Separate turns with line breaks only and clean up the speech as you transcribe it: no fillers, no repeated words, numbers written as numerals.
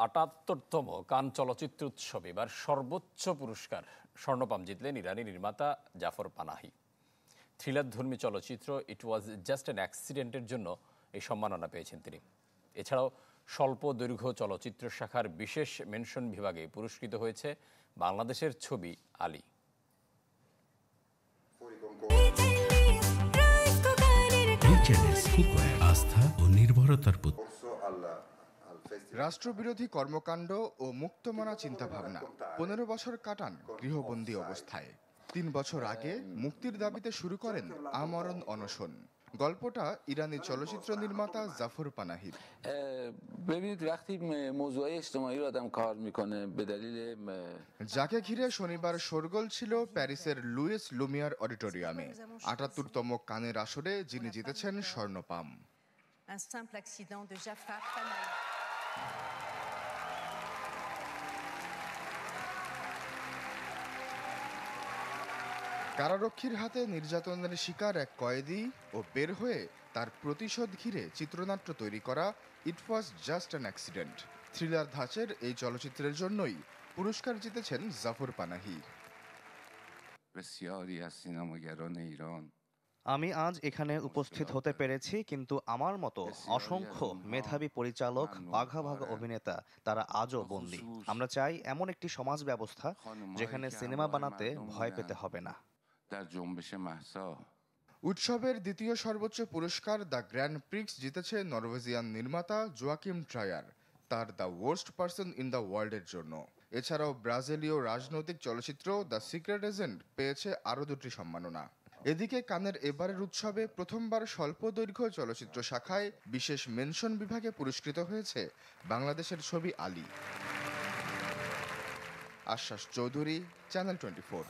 ৭৮তম কান চলচ্চিত্র উৎসবে এবার সর্বোচ্চ পুরস্কার স্বর্ণপাম জিতলেন ইরানি নির্মাতা জাফর পানাহি। থ্রিলারধর্মী চলচ্চিত্র ইট ওয়াজ জাস্ট অ্যান অ্যাক্সিডেন্টের জন্য এই সম্মাননা পেয়েছেন তিনি। এছাড়াও স্বল্প দৈর্ঘ্য চলচ্চিত্র শাখার বিশেষ মেনশন বিভাগে পুরস্কৃত হয়েছে বাংলাদেশের ছবি আলী।
আস্থা ও নির্ভরতার প্রতীক।
রাষ্ট্রবিরোধী কর্মকাণ্ড ও মুক্তমনা চিন্তাভাবনা ১৫ বছর কাটান গৃহবন্দী অবস্থায়। ৩ বছর আগে মুক্তির দাবিতে শুরু করেন আমরণ অনশন। গল্পটা ইরানি চলচ্চিত্র নির্মাতা জাফর পানাহির। যাকে ঘিরে শনিবার শোরগোল ছিল প্যারিসের লুইস লুমিয়ার অডিটোরিয়ামে। ৭৮তম কানের আসরে যিনি জিতেছেন স্বর্ণপাম। কারারক্ষীর হাতে নির্যাতনের শিকার এক কয়েদি ও বের হয়ে তার প্রতিশোধ ঘিরে চিত্রনাট্য তৈরি করা it was just an accident thriller ধাঁচের এই চলচ্চিত্রের জন্যই পুরস্কার জিতেছেন জাফর পানাহি।
আমি আজ এখানে উপস্থিত হতে পেরেছি, কিন্তু আমার মতো অসংখ্য মেধাবী পরিচালক, বাঘা বাঘা অভিনেতা তারা আজও বন্দী। আমরা চাই এমন একটি সমাজ ব্যবস্থা যেখানে সিনেমা বানাতে ভয় পেতে হবে না।
উৎসবের দ্বিতীয় সর্বোচ্চ পুরস্কার দ্য গ্র্যান্ড প্রিক্স জিতেছে নরওয়েজিয়ান নির্মাতা জোয়াকিম ট্রায়ার তার the worst person in the ওয়ার্ল্ডের জন্য। এছাড়াও ব্রাজিলীয় রাজনৈতিক চলচ্চিত্র দ্য সিক্রেট এজেন্ট পেয়েছে আরও 2টি সম্মাননা। এদিকে কানের এবারের উৎসবে প্রথমবার স্বল্প দৈর্ঘ্য চলচ্চিত্র শাখায় বিশেষ মেনশন বিভাগে পুরস্কৃত হয়েছে বাংলাদেশের ছবি আলী। আশ্বাস চৌধুরী, চ্যানেল 24।